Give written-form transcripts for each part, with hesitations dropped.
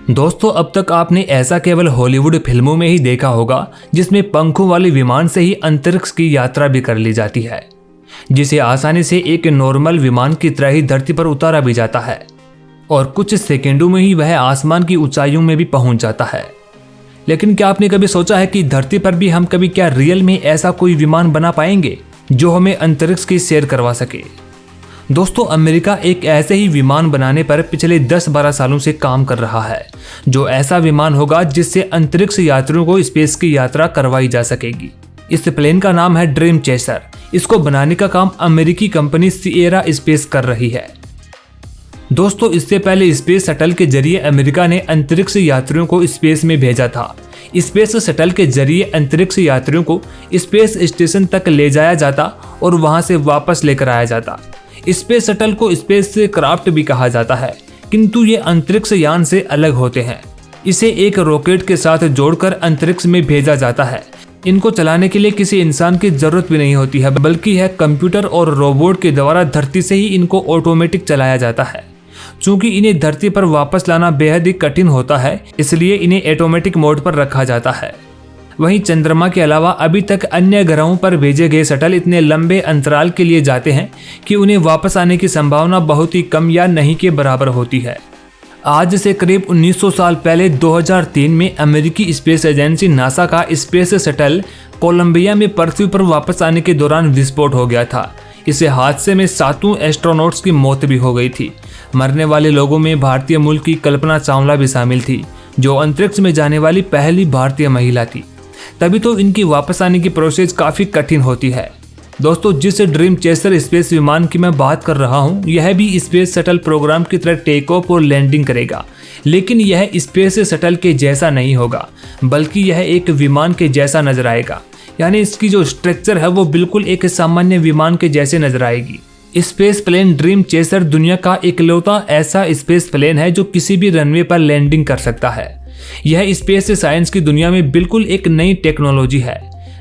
दोस्तों, अब तक आपने ऐसा केवल हॉलीवुड फिल्मों में ही देखा होगा जिसमें पंखों वाले विमान से ही अंतरिक्ष की यात्रा भी कर ली जाती है, जिसे आसानी से एक नॉर्मल विमान की तरह ही धरती पर उतारा भी जाता है और कुछ सेकेंडों में ही वह आसमान की ऊंचाइयों में भी पहुंच जाता है। लेकिन क्या आपने कभी सोचा है कि धरती पर भी हम कभी क्या रियल में ऐसा कोई विमान बना पाएंगे जो हमें अंतरिक्ष की सैर करवा सके? दोस्तों, अमेरिका एक ऐसे ही विमान बनाने पर पिछले 10-12 सालों से काम कर रहा है, जो ऐसा विमान होगा जिससे अंतरिक्ष यात्रियों को स्पेस की यात्रा करवाई जा सकेगी। इस प्लेन का नाम है ड्रीम चेसर। इसको बनाने का काम अमेरिकी कंपनी सिएरा स्पेस कर रही है। दोस्तों, इससे पहले स्पेस शटल के जरिए अमेरिका ने अंतरिक्ष यात्रियों को स्पेस में भेजा था। स्पेस शटल के जरिए अंतरिक्ष यात्रियों को स्पेस स्टेशन तक ले जाया जाता और वहां से वापस लेकर आया जाता। स्पेस शटल को स्पेस क्राफ्ट भी कहा जाता है, किंतु ये अंतरिक्ष यान से अलग होते हैं। इसे एक रॉकेट के साथ जोड़कर अंतरिक्ष में भेजा जाता है। इनको चलाने के लिए किसी इंसान की जरूरत भी नहीं होती है, बल्कि है कंप्यूटर और रोबोट के द्वारा धरती से ही इनको ऑटोमेटिक चलाया जाता है। चूंकि इन्हें धरती पर वापस लाना बेहद ही कठिन होता है, इसलिए इन्हें ऑटोमेटिक मोड पर रखा जाता है। वहीं चंद्रमा के अलावा अभी तक अन्य ग्रहों पर भेजे गए शटल इतने लंबे अंतराल के लिए जाते हैं कि उन्हें वापस आने की संभावना बहुत ही कम या नहीं के बराबर होती है। आज से करीब 1900 साल पहले 2003 में अमेरिकी स्पेस एजेंसी नासा का स्पेस शटल कोलंबिया में पृथ्वी पर वापस आने के दौरान विस्फोट हो गया था। इस हादसे में 7 एस्ट्रोनॉट्स की मौत भी हो गई थी। मरने वाले लोगों में भारतीय मूल की कल्पना चावला भी शामिल थी, जो अंतरिक्ष में जाने वाली पहली भारतीय महिला थी। तभी तो इनकी वापस आने की प्रोसेस काफी कठिन होती है। दोस्तों, जिस ड्रीम चेसर स्पेस विमान की मैं बात कर रहा हूं, यह भी स्पेस शटल प्रोग्राम की तरह टेक ऑफ और लैंडिंग करेगा, लेकिन यह स्पेस शटल के जैसा नहीं होगा, बल्कि यह एक विमान के जैसा नजर आएगा। यानी इसकी जो स्ट्रक्चर है वो बिल्कुल एक सामान्य विमान के जैसे नजर आएगी। स्पेस प्लेन ड्रीम चेसर दुनिया का इकलौता ऐसा स्पेस प्लेन है जो किसी भी रनवे पर लैंडिंग कर सकता है। यह स्पेस साइंस की दुनिया में बिल्कुल एक नई टेक्नोलॉजी है।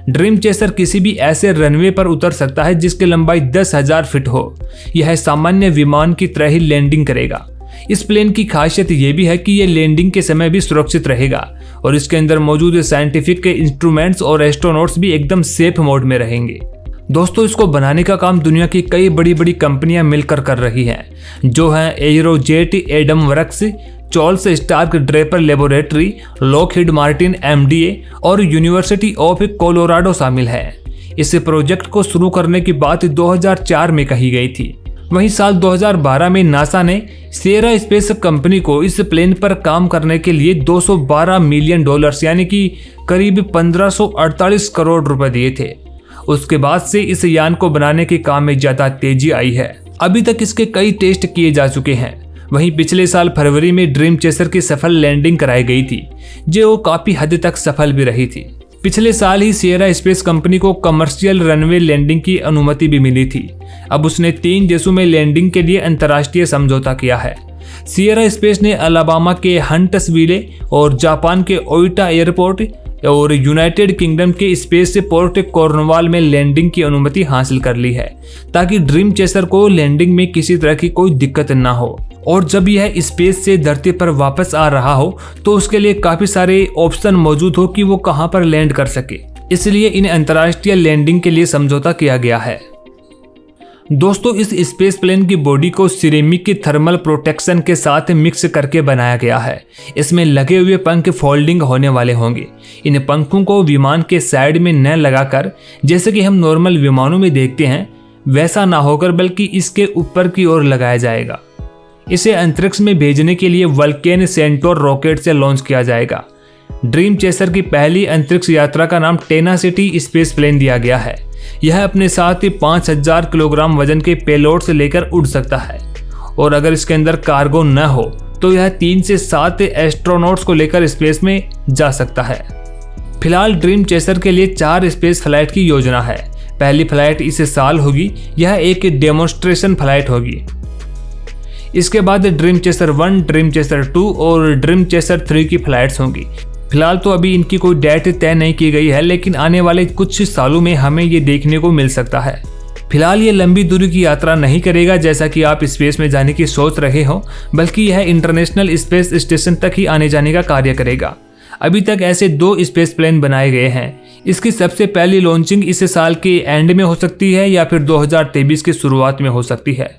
ड्रीम चेसर किसी भी ऐसे रनवे पर उतर सकता है जिसकी लंबाई 10,000 फीट हो। यह सामान्य विमान की तरह ही लैंडिंग करेगा। इस प्लेन की खासियत यह भी है कि यह लैंडिंग के समय भी सुरक्षित रहेगा और इसके अंदर मौजूद साइंटिफिक इंस्ट्रूमेंट्स और एस्ट्रोनॉट्स भी एकदम सेफ मोड में रहेंगे। दोस्तों, इसको बनाने का काम दुनिया की कई बड़ी बड़ी कंपनियां मिलकर कर रही हैं, जो हैं Aerojet, Adam Works, Charles Stark Draper Laboratory, Lockheed Martin MDA और यूनिवर्सिटी ऑफ कोलोराडो शामिल है। इस प्रोजेक्ट को शुरू करने की बात 2004 में कही गई थी। वहीं साल 2012 में नासा ने सिएरा स्पेस कंपनी को इस प्लेन पर काम करने के लिए $212 मिलियन यानी कि करीब 1548 करोड़ रुपए दिए थे। उसके बाद से इस यान को बनाने के काम में ज्यादा तेजी आई है। अभी तक इसके कई टेस्ट किए जा चुके हैं। वहीं पिछले साल फरवरी में ड्रीम चेसर की सफल लैंडिंग कराई गई थी, जो काफी हद तक सफल भी रही थी। पिछले साल ही सिएरा स्पेस कंपनी को कमर्शियल रनवे लैंडिंग की अनुमति भी मिली थी। अब उसने 3 देशों में लैंडिंग के लिए अंतर्राष्ट्रीय समझौता किया है। सिएरा स्पेस ने अलाबामा के हंटसविले और जापान के ओइटा एयरपोर्ट और यूनाइटेड किंगडम के स्पेस पोर्ट कॉर्नवाल में लैंडिंग की अनुमति हासिल कर ली है, ताकि ड्रीम चेसर को लैंडिंग में किसी तरह की कोई दिक्कत न हो। और जब यह स्पेस से धरती पर वापस आ रहा हो तो उसके लिए काफी सारे ऑप्शन मौजूद हो कि वो कहां पर लैंड कर सके। इसलिए इन अंतर्राष्ट्रीय लैंडिंग के लिए समझौता किया गया है। दोस्तों, इस स्पेस प्लेन की बॉडी को सिरेमिक की थर्मल प्रोटेक्शन के साथ मिक्स करके बनाया गया है। इसमें लगे हुए पंख फोल्डिंग होने वाले होंगे। इन पंखों को विमान के साइड में न लगाकर, जैसे कि हम नॉर्मल विमानों में देखते हैं, वैसा ना होकर बल्कि इसके ऊपर की ओर लगाया जाएगा। इसे अंतरिक्ष में भेजने के लिए वल्केन सेंटोर रॉकेट से लॉन्च किया जाएगा। ड्रीम चेसर की पहली अंतरिक्ष यात्रा का नाम टेनासिटी स्पेस प्लेन दिया गया है। यह अपने साथ ही 5000 किलोग्राम वजन के पेलोड से लेकर उड़ सकता है और अगर इसके अंदर कार्गो न हो तो यह 3 से 7 एस्ट्रोनॉट्स को लेकर स्पेस में जा सकता है। फिलहाल ड्रीम चेसर के लिए 4 स्पेस फ्लाइट की योजना है। पहली फ्लाइट इस साल होगी। यह एक डेमोन्स्ट्रेशन फ्लाइट होगी। इसके बाद ड्रीम चेसर 1, ड्रीम चेसर 2 और ड्रीम चेसर 3 की फ्लाइट्स होंगी। फिलहाल तो अभी इनकी कोई डेट तय नहीं की गई है, लेकिन आने वाले कुछ सालों में हमें ये देखने को मिल सकता है। फिलहाल ये लंबी दूरी की यात्रा नहीं करेगा जैसा कि आप स्पेस में जाने की सोच रहे हो, बल्कि यह इंटरनेशनल स्पेस स्टेशन तक ही आने जाने का कार्य करेगा। अभी तक ऐसे 2 स्पेस प्लेन बनाए गए हैं। इसकी सबसे पहली लॉन्चिंग इस साल के एंड में हो सकती है या फिर 2023 की शुरुआत में हो सकती है।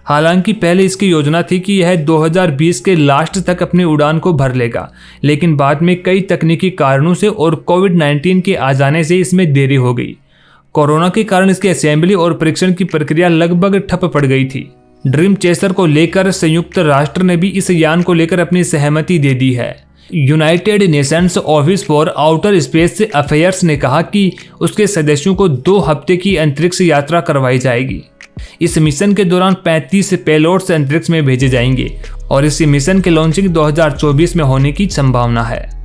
हालांकि पहले इसकी योजना थी कि यह 2020 के लास्ट तक अपनी उड़ान को भर लेगा, लेकिन बाद में कई तकनीकी कारणों से और कोविड-19 के आ जाने से इसमें देरी हो गई। कोरोना के कारण इसकी असेंबली और परीक्षण की प्रक्रिया लगभग ठप पड़ गई थी। ड्रीम चेसर को लेकर संयुक्त राष्ट्र ने भी इस यान को लेकर अपनी सहमति दे दी है। United Nations office for outer space affairs ने कहा कि उसके सदस्यों को 2 हफ्ते की अंतरिक्ष यात्रा करवाई जाएगी। इस मिशन के दौरान 35 पेलोड्स अंतरिक्ष में भेजे जाएंगे और इस मिशन के लॉन्चिंग 2024 में होने की संभावना है।